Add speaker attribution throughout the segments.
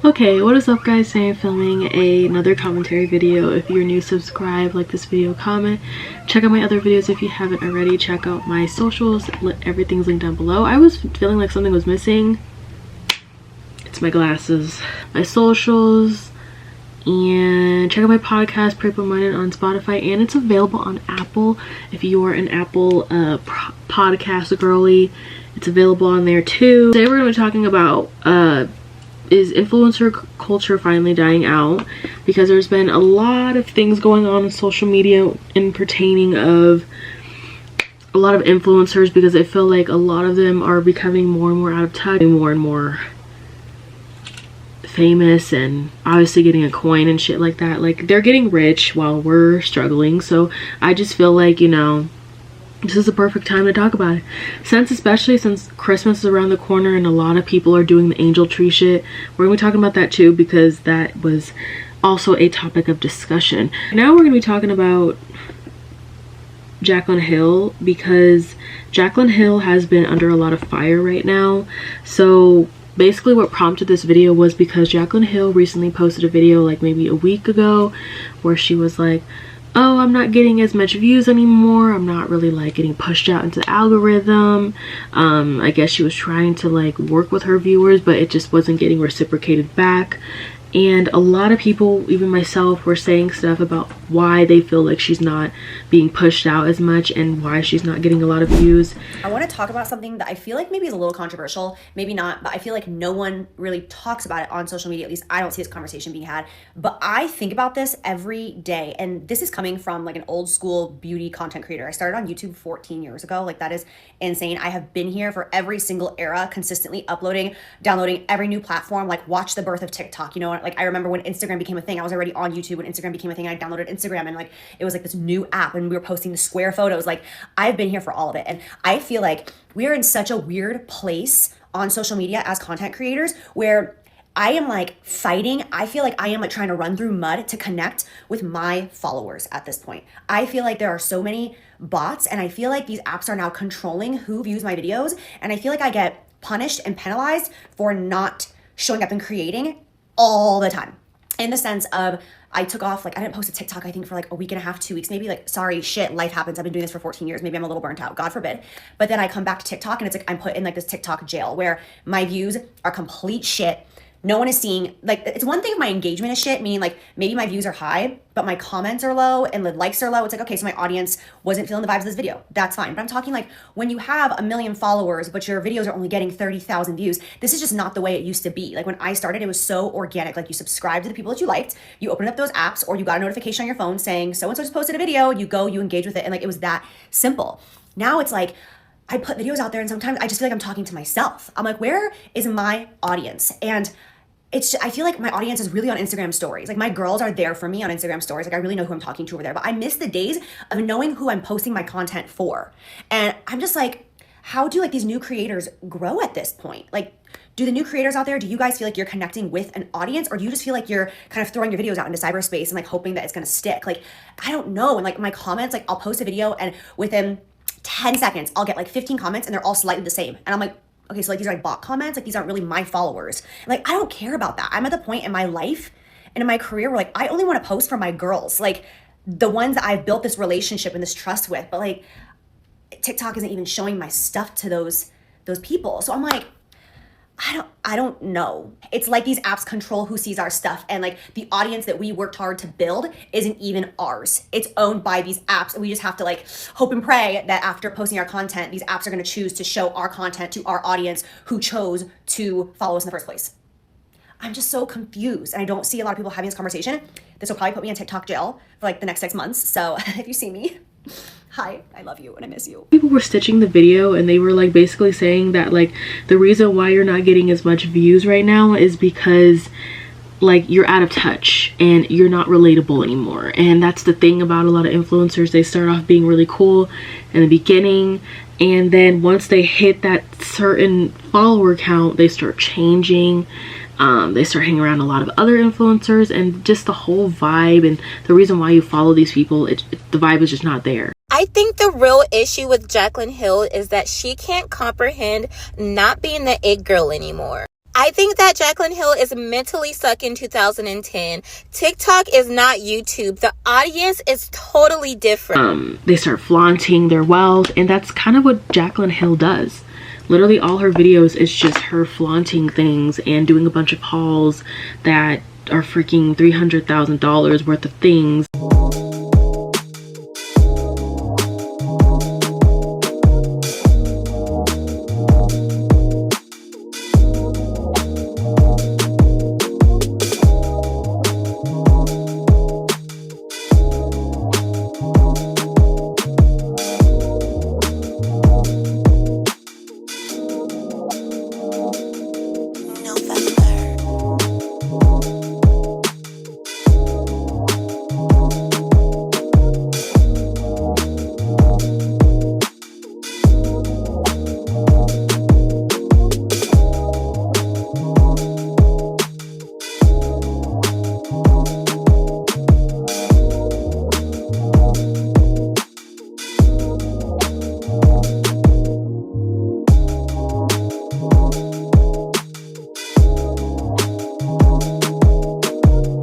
Speaker 1: Okay, what is up guys? Today I'm filming another commentary video. If you're new, subscribe, like this video, comment. Check out my other videos if you haven't already. Check out my socials. Everything's linked down below. I was feeling like something was missing. It's my glasses. My socials. And check out my podcast, Pray Promoted, on Spotify. And it's available on Apple. If you are an Apple podcast girly, it's available on there too. Today we're going to be talking about is influencer culture finally dying out, because there's been a lot of things going on in social media in pertaining of a lot of influencers, because I feel like a lot of them are becoming more and more out of touch, more and more famous, and obviously getting a coin and shit like that. Like, they're getting rich while we're struggling. So I just feel like, you know, this is the perfect time to talk about it, especially since Christmas is around the corner and a lot of people are doing the angel tree shit. We're gonna be talking about that too, because that was also a topic of discussion. Now we're gonna be talking about Jaclyn Hill, because Jaclyn Hill has been under a lot of fire right now. So basically what prompted this video was because Jaclyn Hill recently posted a video like maybe a week ago where she was like, oh, I'm not getting as much views anymore. I'm not really like getting pushed out into the algorithm. I guess she was trying to like work with her viewers, but it just wasn't getting reciprocated back. And a lot of people, even myself, were saying stuff about why they feel like she's not being pushed out as much and why she's not getting a lot of views.
Speaker 2: I want to talk about something that I feel like maybe is a little controversial, maybe not, but I feel like no one really talks about it on social media. At least I don't see this conversation being had, but I think about this every day. And this is coming from like an old school beauty content creator. I started on YouTube 14 years ago. Like, that is insane. I have been here for every single era, consistently uploading, downloading every new platform, like watch the birth of TikTok, you know. Like, I remember when Instagram became a thing. I was already on YouTube when Instagram became a thing. I downloaded Instagram, and like it was like this new app, and we were posting the square photos. Like, I've been here for all of it. And I feel like we're in such a weird place on social media as content creators where I am like fighting. I feel like I am like trying to run through mud to connect with my followers at this point. I feel like there are so many bots, and I feel like these apps are now controlling who views my videos. And I feel like I get punished and penalized for not showing up and creating all the time, in the sense of I took off, like I didn't post a TikTok I think for like a week and a half, 2 weeks maybe. Like, sorry, shit, life happens. I've been doing this for 14 years. Maybe I'm a little burnt out, God forbid. But then I come back to TikTok, and it's like I'm put in like this TikTok jail where my views are complete shit. No one is seeing, like, it's one thing if my engagement is shit, meaning like maybe my views are high, but my comments are low and the likes are low. It's like, okay, so my audience wasn't feeling the vibes of this video. That's fine. But I'm talking like when you have 1 million followers, but your videos are only getting 30,000 views, this is just not the way it used to be. Like, when I started, it was so organic. Like, you subscribed to the people that you liked, you opened up those apps, or you got a notification on your phone saying so-and-so just posted a video, you go, you engage with it. And like, it was that simple. Now it's like, I put videos out there and sometimes I just feel like I'm talking to myself. I'm like, where is my audience? And it's just, I feel like my audience is really on Instagram stories. Like, my girls are there for me on Instagram stories. Like, I really know who I'm talking to over there, but I miss the days of knowing who I'm posting my content for. And I'm just like, how do like these new creators grow at this point? Like, do the new creators out there, do you guys feel like you're connecting with an audience, or do you just feel like you're kind of throwing your videos out into cyberspace and like hoping that it's going to stick? Like, I don't know. And like my comments, like I'll post a video and within 10 seconds, I'll get like 15 comments and they're all slightly the same. And I'm like, okay, so like these are like bot comments, like these aren't really my followers. Like, I don't care about that. I'm at the point in my life and in my career where like I only want to post for my girls, like the ones that I've built this relationship and this trust with. But like TikTok isn't even showing my stuff to those people. So I'm like, I don't know. It's like these apps control who sees our stuff, and like the audience that we worked hard to build isn't even ours. It's owned by these apps, and we just have to like hope and pray that after posting our content, these apps are going to choose to show our content to our audience who chose to follow us in the first place. I'm just so confused, and I don't see a lot of people having this conversation. This will probably put me in TikTok jail for like the next 6 months. So if you see me, hi, I love you and I miss you.
Speaker 1: People were stitching the video, and they were like basically saying that like the reason why you're not getting as much views right now is because like you're out of touch and you're not relatable anymore. And that's the thing about a lot of influencers. They start off being really cool in the beginning, and then once they hit that certain follower count, they start changing. They start hanging around a lot of other influencers, and just the whole vibe and the reason why you follow these people, the vibe is just not there.
Speaker 3: I think the real issue with Jaclyn Hill is that she can't comprehend not being the it girl anymore. I think that Jaclyn Hill is mentally stuck in 2010. TikTok is not YouTube. The audience is totally different.
Speaker 1: They start flaunting their wealth, and that's kind of what Jaclyn Hill does. Literally all her videos is just her flaunting things and doing a bunch of hauls that are freaking $300,000 worth of things.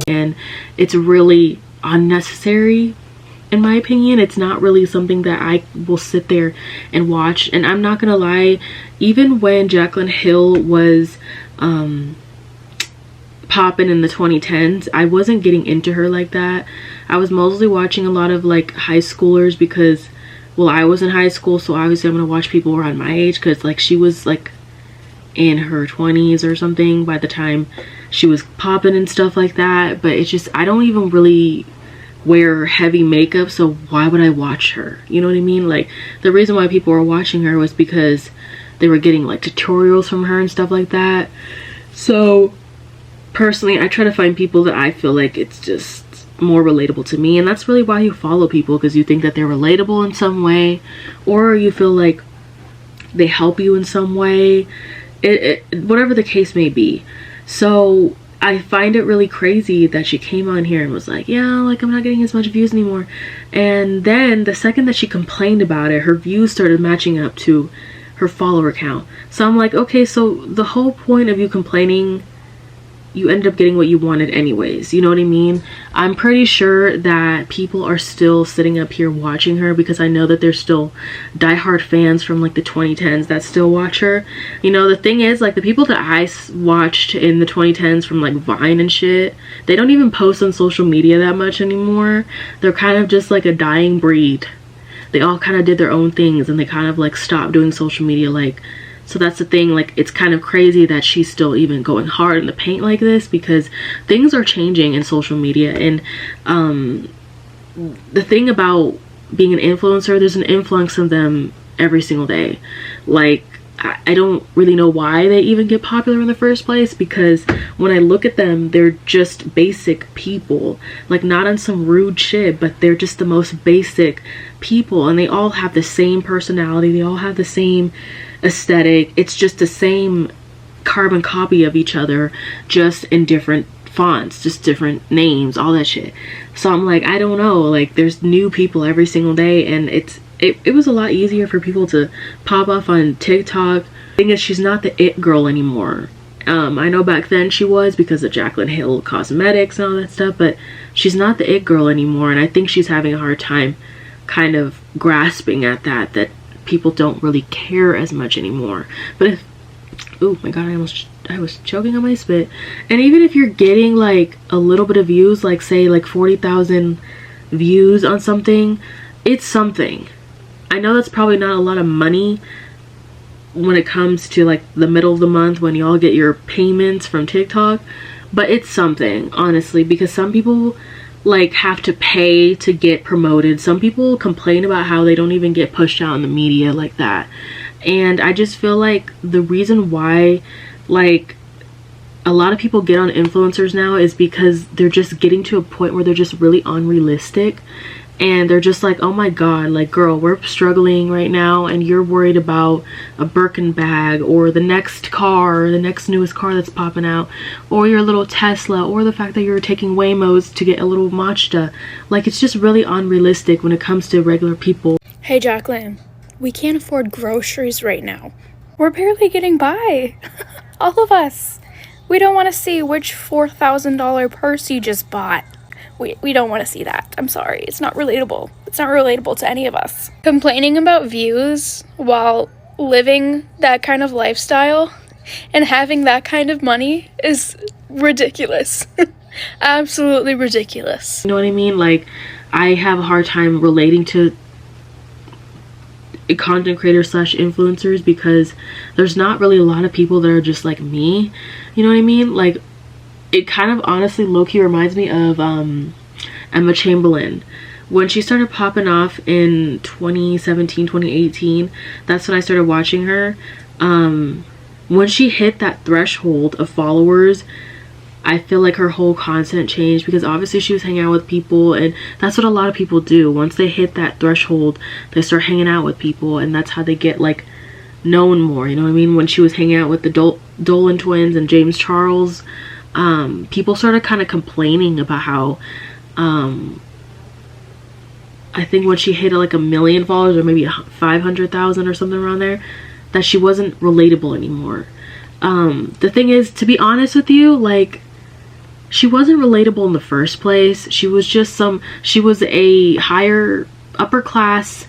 Speaker 1: And it's really unnecessary, in my opinion. It's not really something that I will sit there and watch. And I'm not gonna lie, even when Jaclyn Hill was popping in the 2010s, I wasn't getting into her like that. I was mostly watching a lot of like high schoolers because, well, I was in high school, so obviously I'm gonna watch people around my age, because like she was like in her 20s or something by the time she was popping and stuff like that. But it's just, I don't even really wear heavy makeup, so why would I watch her? You know what I mean? Like, the reason why people were watching her was because they were getting like tutorials from her and stuff like that. So personally, I try to find people that I feel like it's just more relatable to me, and that's really why you follow people, because you think that they're relatable in some way, or you feel like they help you in some way, whatever the case may be. So I find it really crazy that she came on here and was like, yeah, like I'm not getting as much views anymore. And then the second that she complained about it, her views started matching up to her follower count. So I'm like, okay, so the whole point of you complaining, you ended up getting what you wanted anyways. You know what I mean? I'm pretty sure that people are still sitting up here watching her, because I know that there's still diehard fans from like the 2010s that still watch her. You know, the thing is, like, the people that I watched in the 2010s from like Vine and shit, they don't even post on social media that much anymore. They're kind of just like a dying breed. They all kind of did their own things, and they kind of like stopped doing social media. Like, so that's the thing, like, it's kind of crazy that she's still even going hard in the paint like this, because things are changing in social media. And the thing about being an influencer, there's an influx of them every single day. Like, I don't really know why they even get popular in the first place, because when I look at them, they're just basic people. Like, not on some rude shit, but they're just the most basic people, and they all have the same personality, they all have the same aesthetic. It's just the same carbon copy of each other, just in different fonts, just different names, all that shit. So I'm like, I don't know, like, there's new people every single day, and it was a lot easier for people to pop off on TikTok. The thing is, she's not the it girl anymore. I know back then she was, because of Jaclyn Hill cosmetics and all that stuff, but she's not the it girl anymore, and I think she's having a hard time kind of grasping at that people don't really care as much anymore. But if, oh my god, I was choking on my spit. And even if you're getting like a little bit of views, like say like 40,000 views on something, it's something. I know that's probably not a lot of money when it comes to like the middle of the month when y'all get your payments from TikTok, but it's something, honestly, because some people like have to pay to get promoted. Some people complain about how they don't even get pushed out in the media like that. And I just feel like the reason why like a lot of people get on influencers now is because they're just getting to a point where they're just really unrealistic, and they're just like, oh my god, like, girl, we're struggling right now and you're worried about a Birkin bag or the next car, the next newest car that's popping out, or your little Tesla, or the fact that you're taking Waymos to get a little matcha. Like, it's just really unrealistic when it comes to regular people.
Speaker 4: Hey Jaclyn, we can't afford groceries right now. We're barely getting by. All of us. We don't want to see which $4,000 purse you just bought. We don't want to see that. I'm sorry. It's not relatable. It's not relatable to any of us. Complaining about views while living that kind of lifestyle and having that kind of money is ridiculous. Absolutely ridiculous.
Speaker 1: You know what I mean? Like, I have a hard time relating to content creators slash influencers because there's not really a lot of people that are just like me. You know what I mean? Like, it kind of honestly low-key reminds me of Emma Chamberlain. When she started popping off in 2017, 2018, that's when I started watching her. When she hit that threshold of followers, I feel like her whole content changed because obviously she was hanging out with people, and that's what a lot of people do. Once they hit that threshold, they start hanging out with people, and that's how they get like known more. You know what I mean? When she was hanging out with the Dolan twins and James Charles, people started kind of complaining about how I think when she hit like 1 million followers, or maybe 500,000 or something around there, that she wasn't relatable anymore. The thing is, to be honest with you, like, she wasn't relatable in the first place. She was just she was a upper class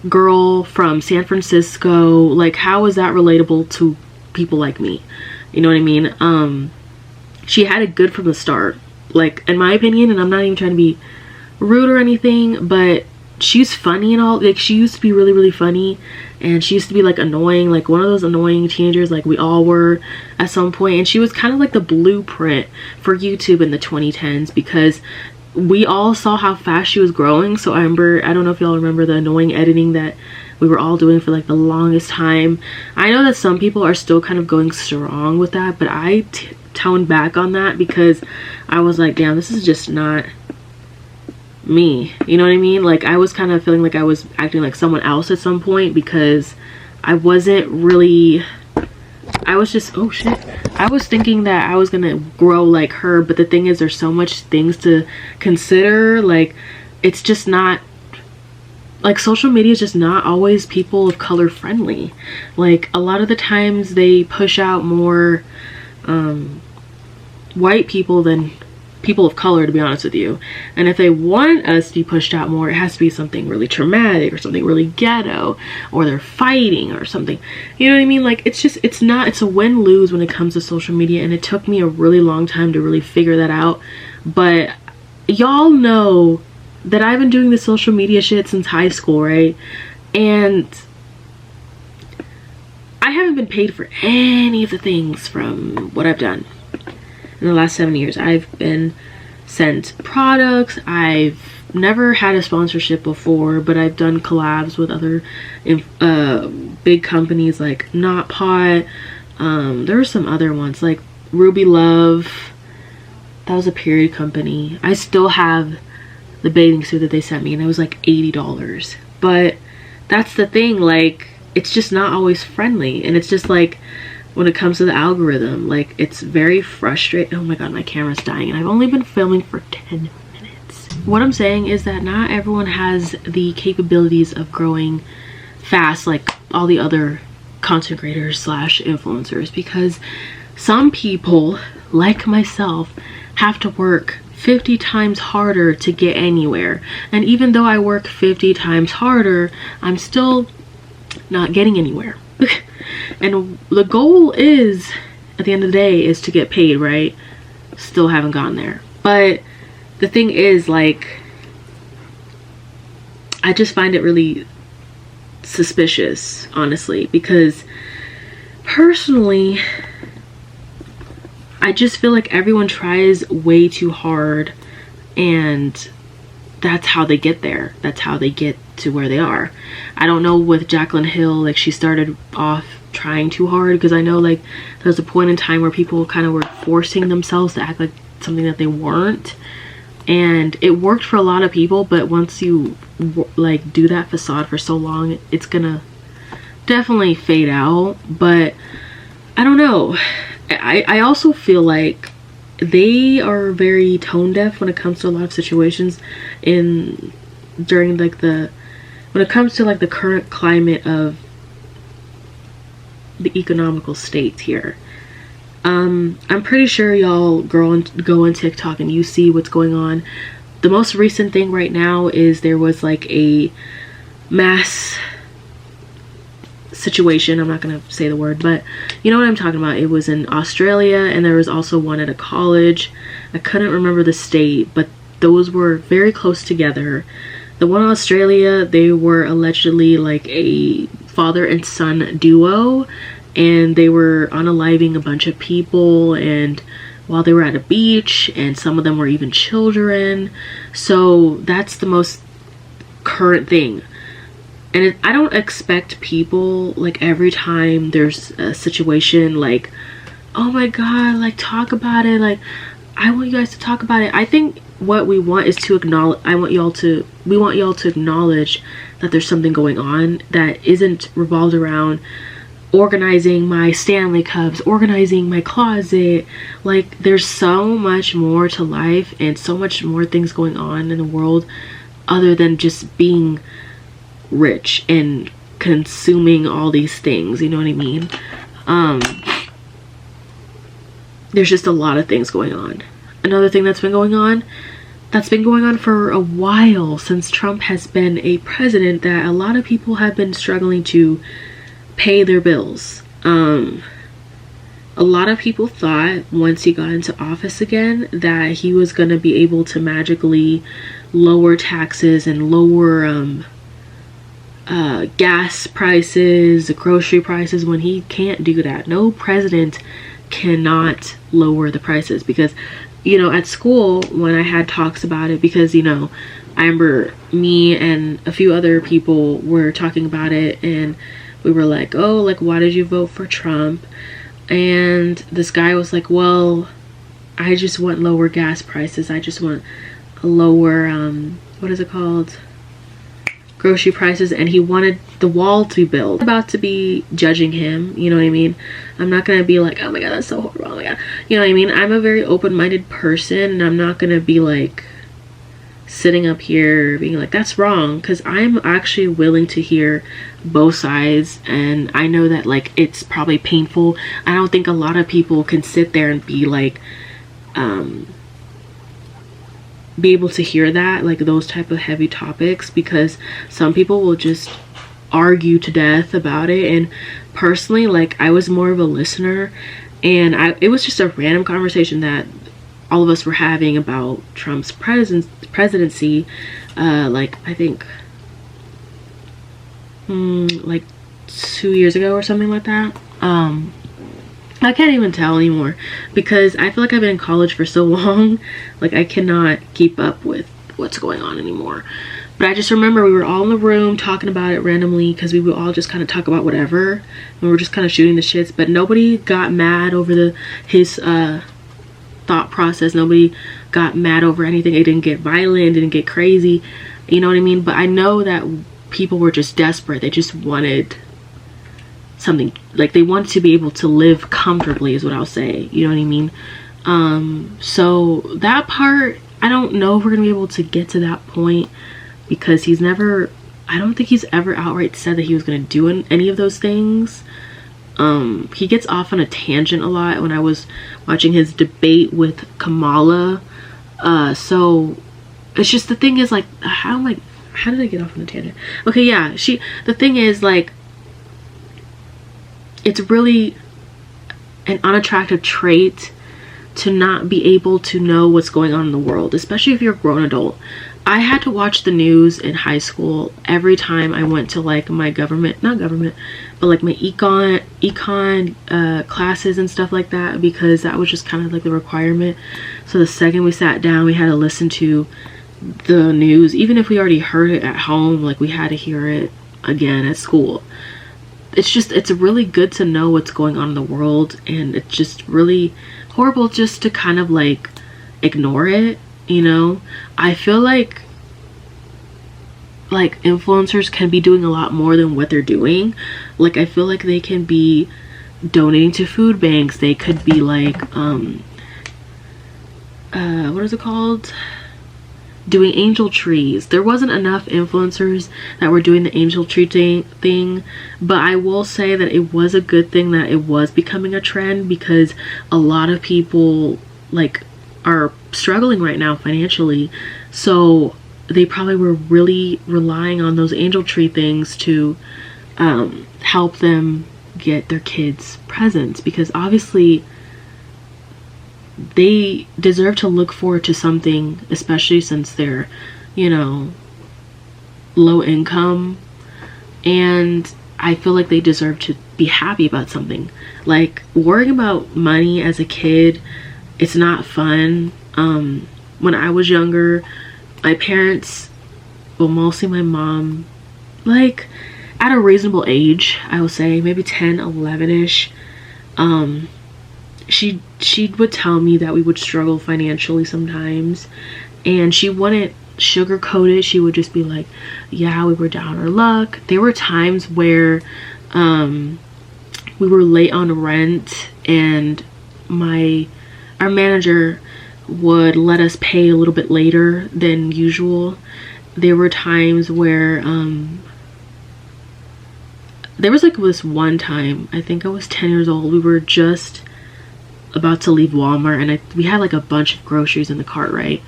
Speaker 1: girl from San Francisco. Like, how is that relatable to people like me? You know what I mean? She had it good from the start, like, in my opinion, and I'm not even trying to be rude or anything, but she's funny and all. Like, she used to be really, really funny, and she used to be like annoying, like one of those annoying teenagers like we all were at some point. And she was kind of like the blueprint for YouTube in the 2010s because we all saw how fast she was growing. So I don't know if y'all remember the annoying editing that we were all doing for like the longest time. I know that some people are still kind of going strong with that, but I toned back on that because I was like, damn, this is just not me. You know what I mean? Like, I was kind of feeling like I was acting like someone else at some point because I wasn't really, I was just, oh shit, I was thinking that I was gonna grow like her, but the thing is, there's so much things to consider. Like, it's just not, like, social media is just not always people of color friendly. Like, a lot of the times they push out more white people than people of color, to be honest with you. And if they want us to be pushed out more, it has to be something really traumatic or something really ghetto, or they're fighting or something. You know what I mean? Like, it's a win-lose when it comes to social media, and it took me a really long time to really figure that out. But y'all know that I've been doing this social media shit since high school, right? And I haven't been paid for any of the things from what I've done in the last 7 years. I've been sent products. I've never had a sponsorship before, but I've done collabs with other big companies like NotPot. There were some other ones like Ruby Love. That was a period company. I still have the bathing suit that they sent me, and it was like $80. But that's the thing, like, it's just not always friendly. And it's just like, when it comes to the algorithm, like, it's very frustrating. Oh my god, my camera's dying, and I've only been filming for 10 minutes. What I'm saying is that not everyone has the capabilities of growing fast like all the other content creators slash influencers, because some people, like myself, have to work 50 times harder to get anywhere. And even though I work 50 times harder, I'm still not getting anywhere. And the goal is, at the end of the day, is to get paid, right? Still haven't gotten there. But the thing is, like, I just find it really suspicious, honestly, because personally, I just feel like everyone tries way too hard, and that's how they get there. That's how they get to where they are. I don't know with Jaclyn Hill, like, she started off trying too hard, because I know, like, there was a point in time where people kind of were forcing themselves to act like something that they weren't, and it worked for a lot of people. But once you like do that facade for so long, it's gonna definitely fade out. But I don't know, I also feel like they are very tone deaf when it comes to a lot of situations during like when it comes to like the current climate of the economical state here. I'm pretty sure y'all go on TikTok and you see what's going on. The most recent thing right now is there was like a mass situation. I'm not gonna say the word, but you know what I'm talking about. It was in Australia, and there was also one at a college. I couldn't remember the state, but those were very close together. The one in Australia, they were allegedly like a father and son duo, and they were unaliving a bunch of people, and while they were at a beach, and some of them were even children. So that's the most current thing. And I don't expect people, like, every time there's a situation, like, oh my god, like, talk about it, like, I want you guys to talk about it. I think what we want is to acknowledge, we want y'all to acknowledge that there's something going on that isn't revolved around organizing my Stanley Cups, organizing my closet. Like, there's so much more to life and so much more things going on in the world other than just being rich and consuming all these things, you know what I mean? There's just a lot of things going on. Another thing that's been going on for a while, since Trump has been a president, that a lot of people have been struggling to pay their bills. A lot of people thought once he got into office again that he was going to be able to magically lower taxes and lower gas prices, grocery prices, when he can't do that. No president cannot lower the prices, because, you know, at school when I had talks about it, because, you know, I remember me and a few other people were talking about it, and we were like, oh, like, why did you vote for Trump? And this guy was like, well, I just want lower gas prices, I just want a lower what is it called, grocery prices, and he wanted the wall to be built. I'm about to be judging him, you know what I mean? I'm not gonna be like, oh my god, that's so horrible, oh my god, you know what I mean? I'm a very open-minded person, and I'm not gonna be like sitting up here being like, that's wrong, because I'm actually willing to hear both sides, and I know that, like, it's probably painful. I don't think a lot of people can sit there and be like be able to hear that, like, those type of heavy topics, because some people will just argue to death about it. And personally, like, I was more of a listener, and it was just a random conversation that all of us were having about Trump's presidency, like, I think like 2 years ago or something like that. I can't even tell anymore, because I feel like I've been in college for so long, like, I cannot keep up with what's going on anymore. But I just remember we were all in the room talking about it randomly, because we would all just kind of talk about whatever, and we were just kind of shooting the shits, but nobody got mad over his thought process. Nobody got mad over anything. It didn't get violent, didn't get crazy, you know what I mean? But I know that people were just desperate. They just wanted something, like, they wanted to be able to live comfortably, is what I'll say, you know what I mean? So that part, I don't know if we're gonna be able to get to that point, because I don't think he's ever outright said that he was gonna do any of those things. He gets off on a tangent a lot. When I was watching his debate with Kamala, so it's just, the thing is, like, how did I get off on a tangent? Okay, yeah, the thing is, like, it's really an unattractive trait to not be able to know what's going on in the world, especially if you're a grown adult. I had to watch the news in high school every time I went to, like, my not government, but like my econ classes and stuff like that, because that was just kind of like the requirement. So the second we sat down, we had to listen to the news, even if we already heard it at home, like, we had to hear it again at school. It's really good to know what's going on in the world, and it's just really horrible just to kind of, like, ignore it, you know? I feel like influencers can be doing a lot more than what they're doing. Like, I feel like they can be donating to food banks. They could be like what is it called? doing angel trees. There wasn't enough influencers that were doing the angel tree thing, but I will say that it was a good thing that it was becoming a trend, because a lot of people like are struggling right now financially, so they probably were really relying on those angel tree things to help them get their kids presents, because obviously they deserve to look forward to something, especially since they're, you know, low income, and I feel like they deserve to be happy about something. Like, worrying about money as a kid, it's not fun. When I was younger, my parents, well, mostly my mom, like at a reasonable age, I would say maybe 10, 11ish, she would tell me that we would struggle financially sometimes, and she wouldn't sugarcoat it. She would just be like, yeah, we were down our luck. There were times where we were late on rent, and our manager would let us pay a little bit later than usual. There were times where there was like this one time, I think I was 10 years old, we were just about to leave Walmart, and we had like a bunch of groceries in the cart, right?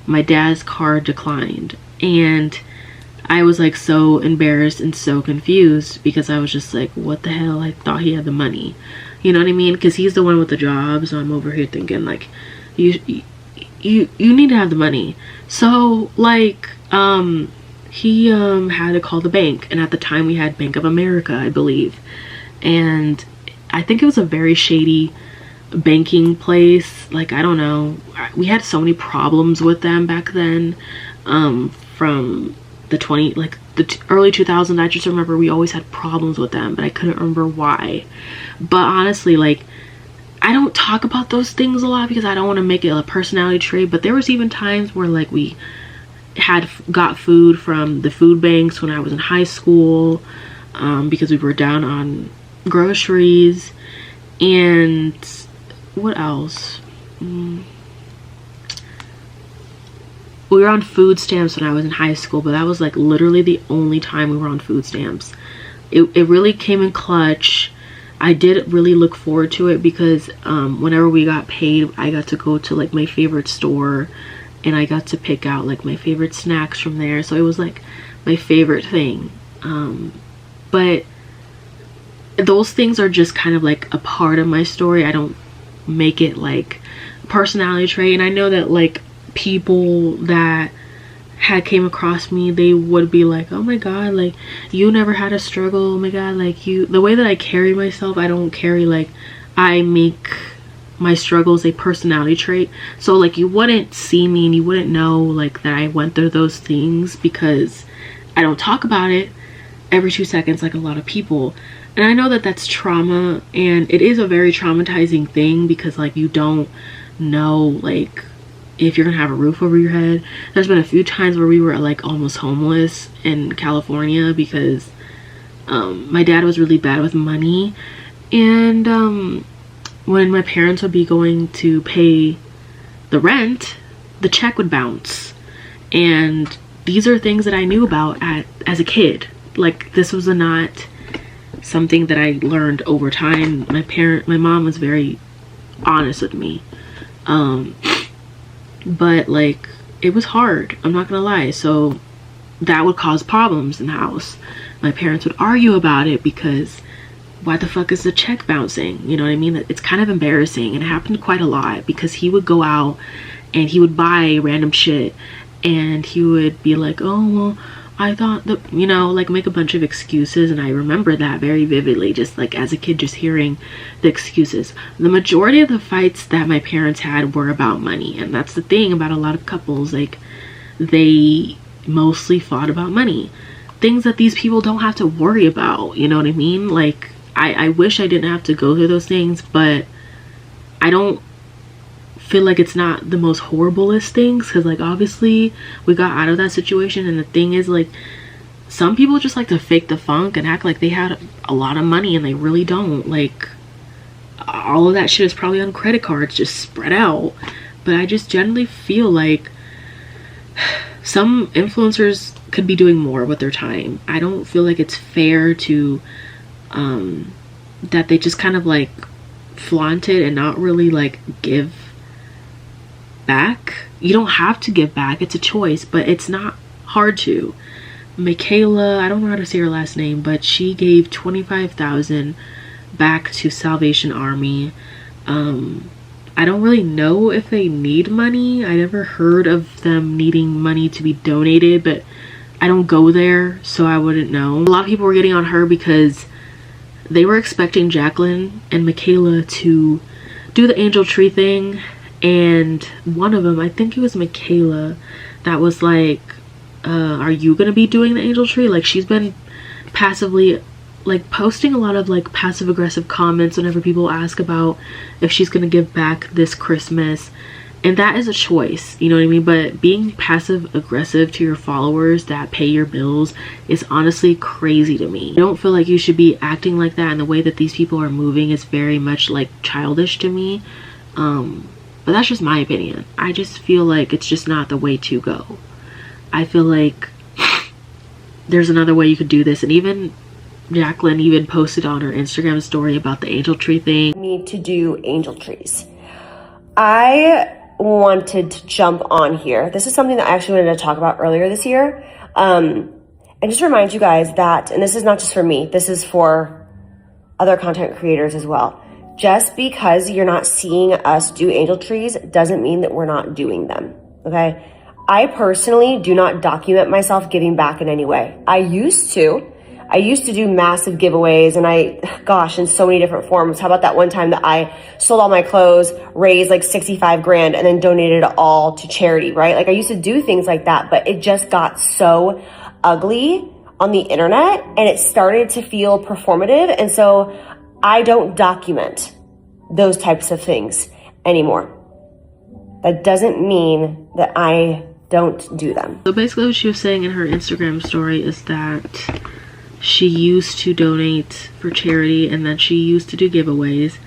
Speaker 1: My dad's card declined, and I was like so embarrassed and so confused, because I was just like, what the hell? I thought he had the money, you know what I mean? Because he's the one with the job, so I'm over here thinking like, you need to have the money. So like he had to call the bank, and at the time we had Bank of America, I believe, and I think it was a very shady banking place. Like, I don't know, we had so many problems with them back then, from the early 2000s. I just remember we always had problems with them, but I couldn't remember why. But honestly, like, I don't talk about those things a lot because I don't want to make it a personality trait, but there was even times where like we got food from the food banks when I was in high school, because we were down on groceries. And what else? We were on food stamps when I was in high school, but that was like literally the only time we were on food stamps. It really came in clutch. I did really look forward to it, because whenever we got paid, I got to go to like my favorite store, and I got to pick out like my favorite snacks from there. So it was like my favorite thing. But those things are just kind of like a part of my story. I don't make it like a personality trait. And I know that like people that had came across me, they would be like, oh my god, like you never had a struggle. Oh my god, like the way that I carry myself, I don't carry like, I make my struggles a personality trait. So like you wouldn't see me and you wouldn't know like that I went through those things, because I don't talk about it every 2 seconds like a lot of people. And I know that that's trauma, and it is a very traumatizing thing, because like you don't know like if you're gonna have a roof over your head. There's been a few times where we were like almost homeless in California, because my dad was really bad with money, and when my parents would be going to pay the rent, the check would bounce. And these are things that I knew about as a kid. Like, this was not something that I learned over time. My mom was very honest with me, but like it was hard, I'm not gonna lie. So that would cause problems in the house. My parents would argue about it, because why the fuck is the check bouncing? You know what I mean? It's kind of embarrassing, and it happened quite a lot, because he would go out and he would buy random shit, and he would be like, oh well, I thought that, you know, like make a bunch of excuses. And I remember that very vividly, just like as a kid, just hearing the excuses. The majority of the fights that my parents had were about money, and that's the thing about a lot of couples, like they mostly fought about money, things that these people don't have to worry about, you know what I mean? Like I wish I didn't have to go through those things, but I don't feel like it's not the most horriblest things, because like obviously we got out of that situation. And the thing is, like, some people just like to fake the funk and act like they had a lot of money, and they really don't. Like, all of that shit is probably on credit cards just spread out. But I just generally feel like some influencers could be doing more with their time. I don't feel like it's fair to that they just kind of like flaunt it and not really like give back. You don't have to give back, it's a choice, but it's not hard to. Michaela, I don't know how to say her last name, but she gave 25,000 back to Salvation Army. I don't really know if they need money. I never heard of them needing money to be donated, but I don't go there, so I wouldn't know. A lot of people were getting on her because they were expecting Jaclyn and Michaela to do the angel tree thing, and one of them, I think it was Michaela, that was like, are you gonna be doing the angel tree? Like, she's been passively like posting a lot of like passive aggressive comments whenever people ask about if she's gonna give back this Christmas, and that is a choice, you know what I mean? But being passive aggressive to your followers that pay your bills is honestly crazy to me. I don't feel like you should be acting like that, and the way that these people are moving is very much like childish to me. But that's just my opinion. I just feel like it's just not the way to go. I feel like there's another way you could do this, and even Jaclyn even posted on her Instagram story about the angel tree thing.
Speaker 5: Need to do angel trees. I wanted to jump on here. This is something that I actually wanted to talk about earlier this year. And just remind you guys that, and this is not just for me, this is for other content creators as well. Just because you're not seeing us do angel trees doesn't mean that we're not doing them, okay? I personally do not document myself giving back in any way. I used to do massive giveaways, and gosh, in so many different forms. How about that one time that I sold all my clothes, raised like 65 grand, and then donated it all to charity, right? Like, I used to do things like that, but it just got so ugly on the internet, and it started to feel performative. And so I don't document those types of things anymore. That doesn't mean that I don't do them.
Speaker 1: So basically what she was saying in her Instagram story is that she used to donate for charity, and that she used to do giveaways,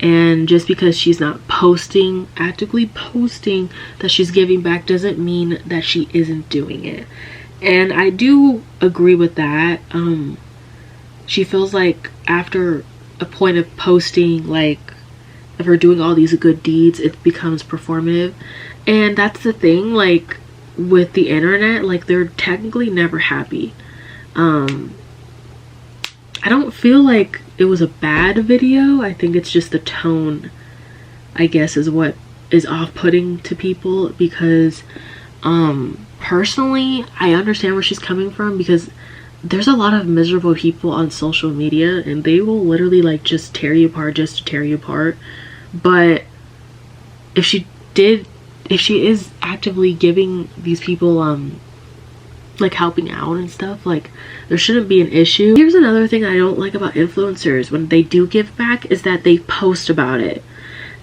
Speaker 1: and just because she's not actively posting that she's giving back doesn't mean that she isn't doing it. And I do agree with that. She feels like after a point of posting, like, of her doing all these good deeds, it becomes performative. And that's the thing, like, with the internet, like, they're technically never happy. I don't feel like it was a bad video. I think it's just the tone, I guess, is what is off-putting to people, because personally, I understand where she's coming from, because there's a lot of miserable people on social media, and they will literally like just tear you apart just to tear you apart. But if she is actively giving these people like helping out and stuff, like, there shouldn't be an issue. Here's another thing I don't like about influencers when they do give back, is that they post about it.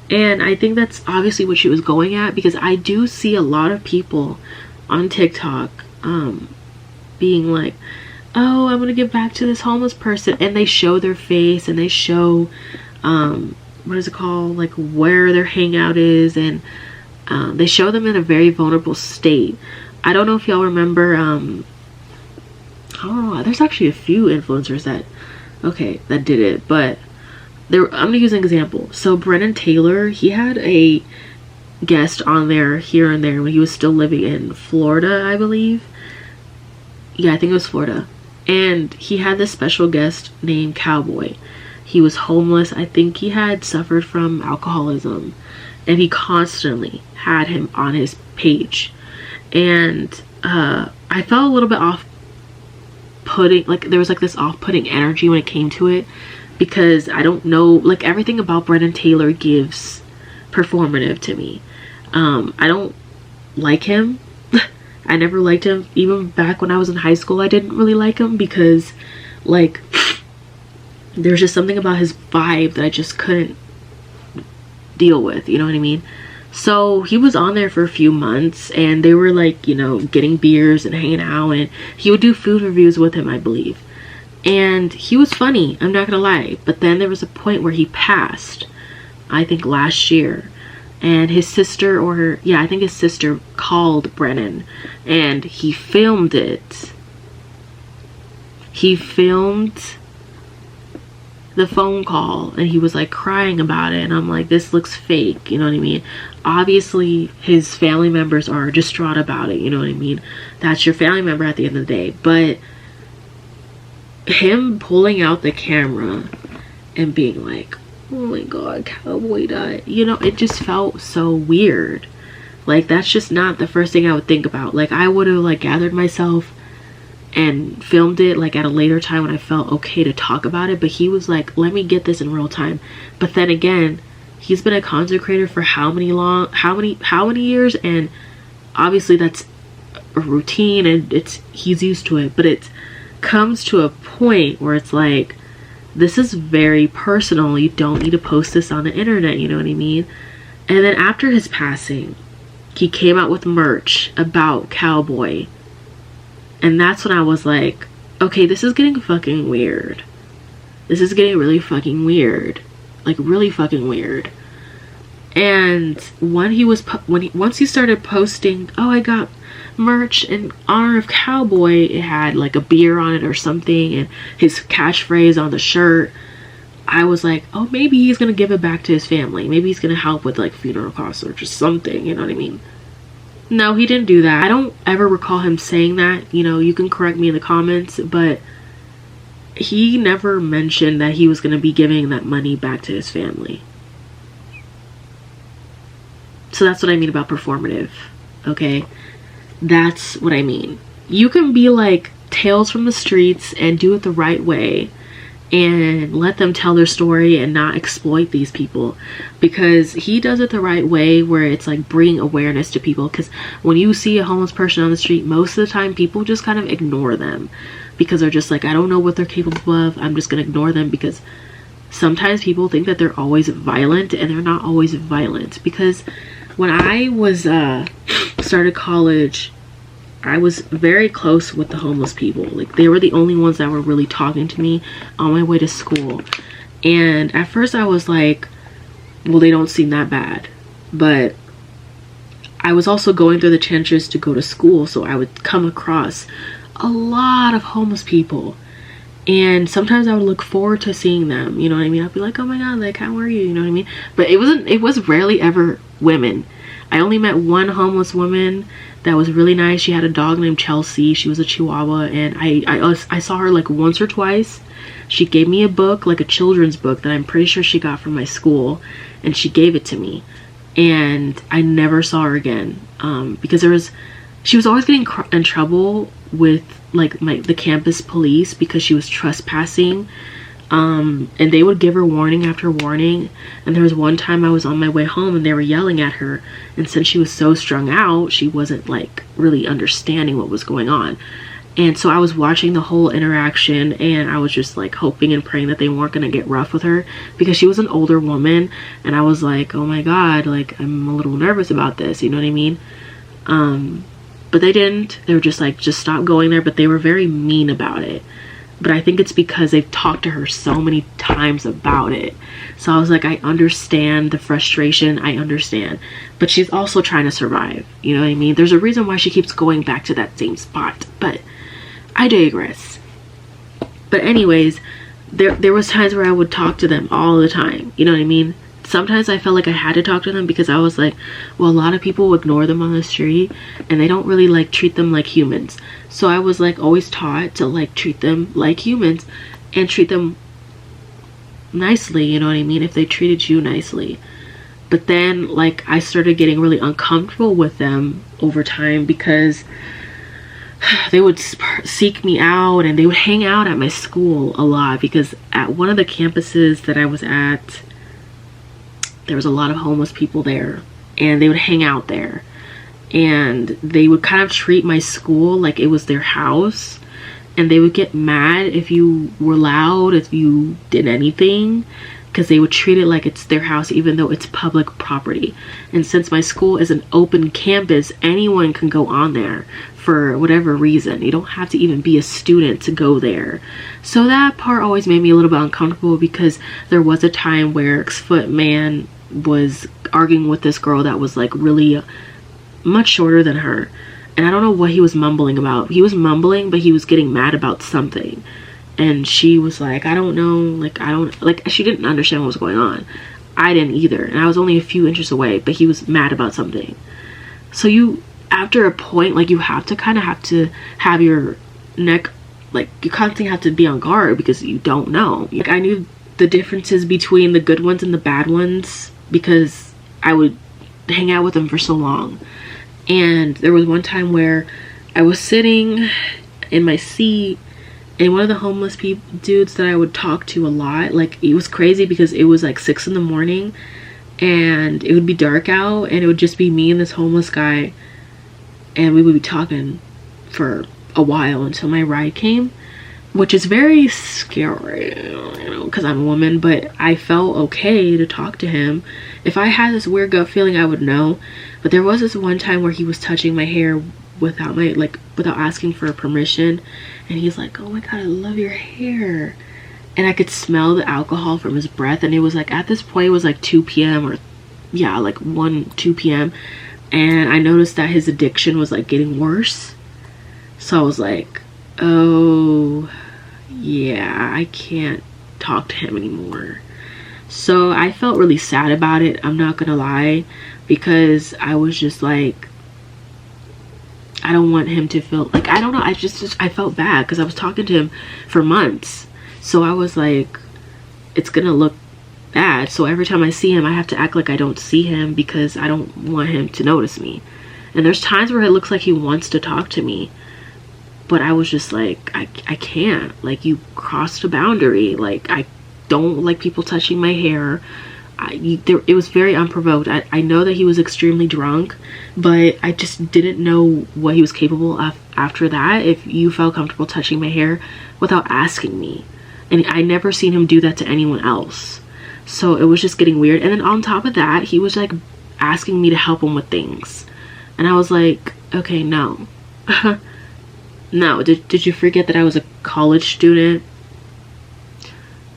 Speaker 1: And I think that's obviously what she was going at, because I do see a lot of people on TikTok being like, oh, I'm gonna give back to this homeless person, and they show their face, and they show what is it called, like, where their hangout is, and they show them in a very vulnerable state. I don't know if y'all remember, I don't know, there's actually a few influencers that did it, but I'm gonna use an example. So Brennan Taylor, he had a guest on there here and there when he was still living in Florida, I believe. Yeah, I think it was Florida. And he had this special guest named Cowboy. He was homeless. I think he had suffered from alcoholism, and he constantly had him on his page. And I felt a little bit off-putting, like there was like this off-putting energy when it came to it, because I don't know, like, everything about Brennan Taylor gives performative to me. I don't like him. I never liked him. Even back when I was in high school, I didn't really like him, because like there's just something about his vibe that I just couldn't deal with, you know what I mean? So he was on there for a few months, and they were like, you know, getting beers and hanging out, and he would do food reviews with him, I believe. And he was funny, I'm not gonna lie. But then there was a point where he passed, I think last year, and his sister, or her, yeah, I think his sister called Brennan, and he filmed it. He filmed the phone call, and he was like crying about it, and I'm like, this looks fake, you know what I mean? Obviously his family members are distraught about it, you know what I mean? That's your family member at the end of the day. But him pulling out the camera and being like, oh my god, Cowboy died, you know, it just felt so weird. Like, that's just not the first thing I would think about. Like, I would have like gathered myself and filmed it like at a later time when I felt okay to talk about it, but he was like, let me get this in real time. But then again, he's been a content creator for how many years, and obviously that's a routine, and he's used to it. But it comes to a point where it's like, this is very personal, you don't need to post this on the internet, you know what I mean? And then after his passing, he came out with merch about Cowboy. And that's when I was like, okay, this is getting fucking weird. This is getting really fucking weird. Like, really fucking weird. And when he was, once he started posting, oh, I got merch in honor of Cowboy, it had like a beer on it or something, and his catchphrase on the shirt, I was like, oh, maybe he's gonna give it back to his family. Maybe he's gonna help with like funeral costs or just something, you know what I mean? No, he didn't do that. I don't ever recall him saying that. You know, you can correct me in the comments, but he never mentioned that he was going to be giving that money back to his family. So that's what I mean about performative, okay? That's what I mean. You can be like Tales from the Streets and do it the right way and let them tell their story and not exploit these people, because he does it the right way where it's like bringing awareness to people. Because when you see a homeless person on the street, most of the time people just kind of ignore them because they're just like, I don't know what they're capable of, I'm just gonna ignore them. Because sometimes people think that they're always violent, and they're not always violent. Because when I was started college, I was very close with the homeless people. Like, they were the only ones that were really talking to me on my way to school. And at first I was like, well, they don't seem that bad. But I was also going through the trenches to go to school, so I would come across a lot of homeless people. And sometimes I would look forward to seeing them, you know what I mean? I'd be like, oh my god, like, how are you? You know what I mean? But it was rarely ever women. I only met one homeless woman that was really nice. She had a dog named Chelsea. She was a Chihuahua, and I saw her like once or twice. She gave me a book, like a children's book that I'm pretty sure she got from my school, and she gave it to me. And I never saw her again, because she was always getting in trouble with like the campus police because she was trespassing. And they would give her warning after warning. And there was one time I was on my way home and they were yelling at her, and since she was so strung out, she wasn't like really understanding what was going on. And so I was watching the whole interaction, and I was just like hoping and praying that they weren't gonna get rough with her, because she was an older woman, and I was like, oh my god, like, I'm a little nervous about this, you know what I mean? But they didn't. They were just like, just stop going there. But they were very mean about it. But I think it's because they've talked to her so many times about it. So I was like, I understand the frustration, I understand. But she's also trying to survive, you know what I mean? There's a reason why she keeps going back to that same spot, but I digress. But anyways, there was times where I would talk to them all the time, you know what I mean? Sometimes I felt like I had to talk to them because I was like, well, a lot of people ignore them on the street and they don't really like treat them like humans. So I was like always taught to like treat them like humans and treat them nicely, you know what I mean, if they treated you nicely. But then like I started getting really uncomfortable with them over time because they would seek me out and they would hang out at my school a lot, because at one of the campuses that I was at, there was a lot of homeless people there, and they would hang out there, and they would kind of treat my school like it was their house, and they would get mad if you were loud, if you did anything, because they would treat it like it's their house even though it's public property. And since my school is an open campus, anyone can go on there for whatever reason. You don't have to even be a student to go there. So that part always made me a little bit uncomfortable, because there was a time where Xfoot Man was arguing with this girl that was like really much shorter than her. And I don't know what he was mumbling about. He was mumbling, but he was getting mad about something. And she was like, I don't know, like, I don't, like, she didn't understand what was going on. I didn't either. And I was only a few inches away, but he was mad about something. So you, after a point, like, you have to kind of have your neck, like, you constantly have to be on guard because you don't know. Like, I knew the differences between the good ones and the bad ones because I would hang out with them for so long. And there was one time where I was sitting in my seat, and one of the homeless dudes that I would talk to a lot, like, it was crazy because it was like 6 in the morning and it would be dark out, and it would just be me and this homeless guy, and we would be talking for a while until my ride came, which is very scary, you know, because I'm a woman. But I felt okay to talk to him. If I had this weird gut feeling, I would know. But there was this one time where he was touching my hair without asking for permission, and he's like, oh my god, I love your hair. And I could smell the alcohol from his breath, and it was like, at this point it was like 2 p.m. or yeah, like 2 p.m. and I noticed that his addiction was like getting worse. So I was like, oh yeah, I can't talk to him anymore. So I felt really sad about it, I'm not gonna lie, because I was just like, I don't want him to feel like, I don't know, I felt bad because I was talking to him for months. So I was like, it's gonna look bad. So every time I see him, I have to act like I don't see him because I don't want him to notice me. And there's times where it looks like he wants to talk to me, but I was just like, I can't. Like, you crossed a boundary. Like, I don't like people touching my hair. It was very unprovoked. I know that he was extremely drunk, but I just didn't know what he was capable of after that, if you felt comfortable touching my hair without asking me. And I never seen him do that to anyone else. So it was just getting weird. And then on top of that, he was like asking me to help him with things. And I was like, okay, no. No, did you forget that I was a college student?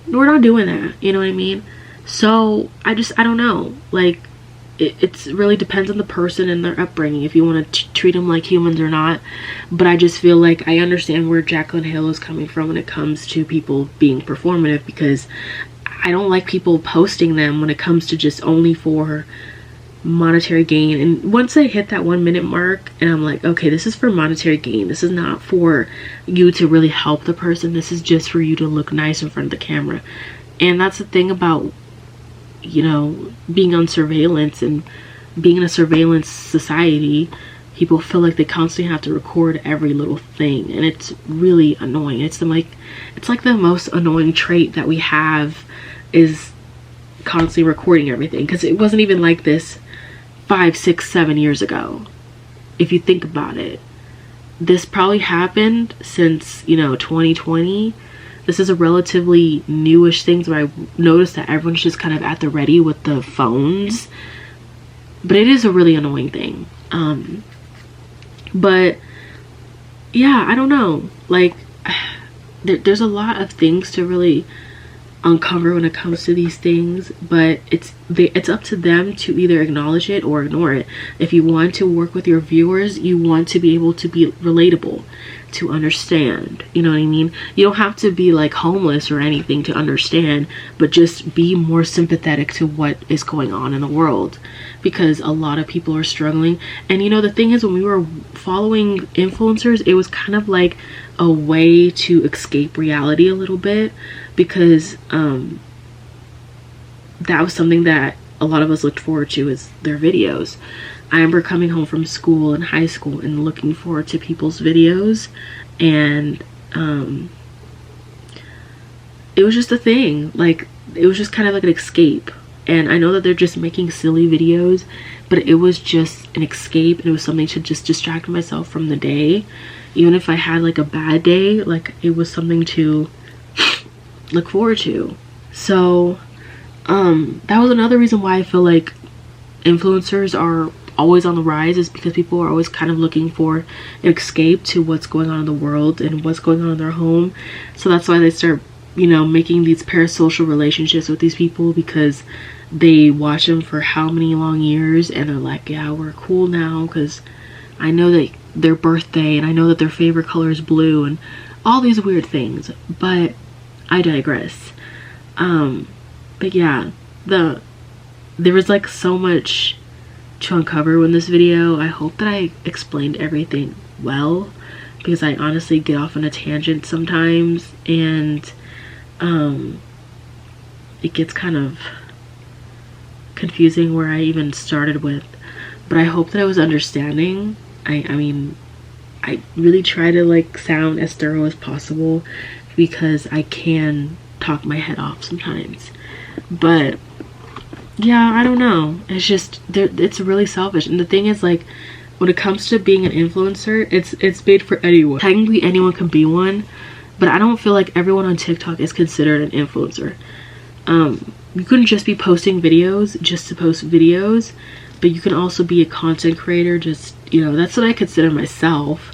Speaker 1: We're not doing that, you know what I mean? So I don't know, like, it really depends on the person and their upbringing, if you want to treat them like humans or not. But I just feel like I understand where Jaclyn Hill is coming from when it comes to people being performative, because I don't like people posting them when it comes to just only for monetary gain. And once I hit that 1 minute mark and I'm like, okay, this is for monetary gain, this is not for you to really help the person, this is just for you to look nice in front of the camera. And that's the thing about, you know, being on surveillance and being in a surveillance society. People feel like they constantly have to record every little thing, and it's really annoying. It's like the most annoying trait that we have, is constantly recording everything, because it wasn't even like this 5, 6, 7 years ago. If you think about it, this probably happened since, you know, 2020. This is a relatively newish thing, so I noticed that everyone's just kind of at the ready with the phones. But it is a really annoying thing. But yeah, I don't know. Like, there's a lot of things to really uncover when it comes to these things, but it's up to them to either acknowledge it or ignore it. If you want to work with your viewers, you want to be able to be relatable, to understand, you know what I mean? You don't have to be like homeless or anything to understand, but just be more sympathetic to what is going on in the world, because a lot of people are struggling. And you know, the thing is, when we were following influencers, it was kind of like a way to escape reality a little bit, because that was something that a lot of us looked forward to, is their videos. I remember coming home from school in high school and looking forward to people's videos, and it was just a thing. Like, it was just kind of like an escape. And I know that they're just making silly videos, but it was just an escape, and it was something to just distract myself from the day. Even if I had like a bad day, like, it was something to look forward to. So that was another reason why I feel like influencers are always on the rise, is because people are always kind of looking for an escape to what's going on in the world and what's going on in their home. So that's why they start, you know, making these parasocial relationships with these people, because they watch them for how many long years and they're like, yeah, we're cool now because I know that their birthday and I know that their favorite color is blue and all these weird things. But I digress. But yeah, there was like so much to uncover in this video. I hope that I explained everything well, because I honestly get off on a tangent sometimes, and it gets kind of confusing where I even started with. But I hope that I was understanding. I mean, I really try to like sound as thorough as possible because I can talk my head off sometimes. But yeah, I don't know, it's just it's really selfish. And the thing is, like, when it comes to being an influencer, it's made for anyone. Technically anyone can be one, but I don't feel like everyone on TikTok is considered an influencer. You couldn't just be posting videos just to post videos, but you can also be a content creator. Just, you know, that's what I consider myself.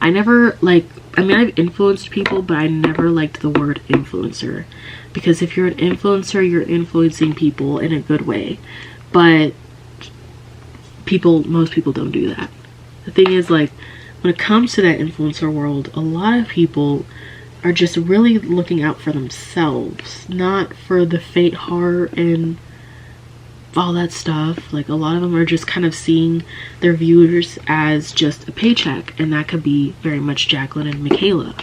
Speaker 1: I never like, I mean, I've influenced people, but I never liked the word influencer, because if you're an influencer, you're influencing people in a good way. But most people don't do that. The thing is, like, when it comes to that influencer world, a lot of people are just really looking out for themselves, not for the faint heart and all that stuff. Like, a lot of them are just kind of seeing their viewers as just a paycheck, and that could be very much Jaclyn and Michaela.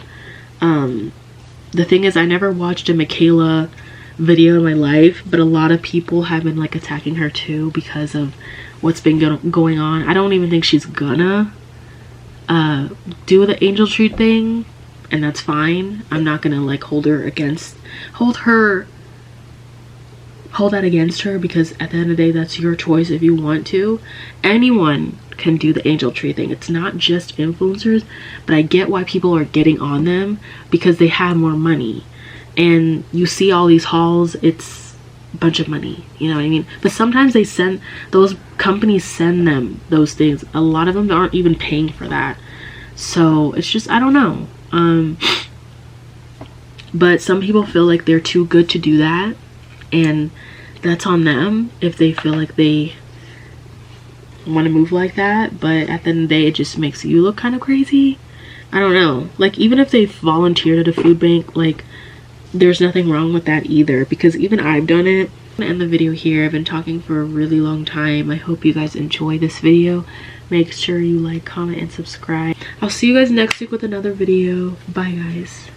Speaker 1: The thing is, I never watched a Michaela video in my life, but a lot of people have been like attacking her too because of what's been going on. I don't even think she's gonna do the angel tree thing, and that's fine. I'm not gonna like hold that against her, because at the end of the day, that's your choice if you want to. Anyone can do the angel tree thing. It's not just influencers, but I get why people are getting on them, because they have more money. And you see all these hauls, it's a bunch of money, you know what I mean? But sometimes those companies send them those things. A lot of them aren't even paying for that. So it's just, I don't know. But some people feel like they're too good to do that, and that's on them if they feel like they want to move like that. But at the end of the day, it just makes you look kind of crazy. I don't know, like, even if they volunteered at a food bank, like, there's nothing wrong with that either, because even I've done it. I'm gonna end the video here. I've been talking for a really long time. I hope you guys enjoy this video. Make sure you like, comment, and subscribe. I'll see you guys next week with another video. Bye, guys.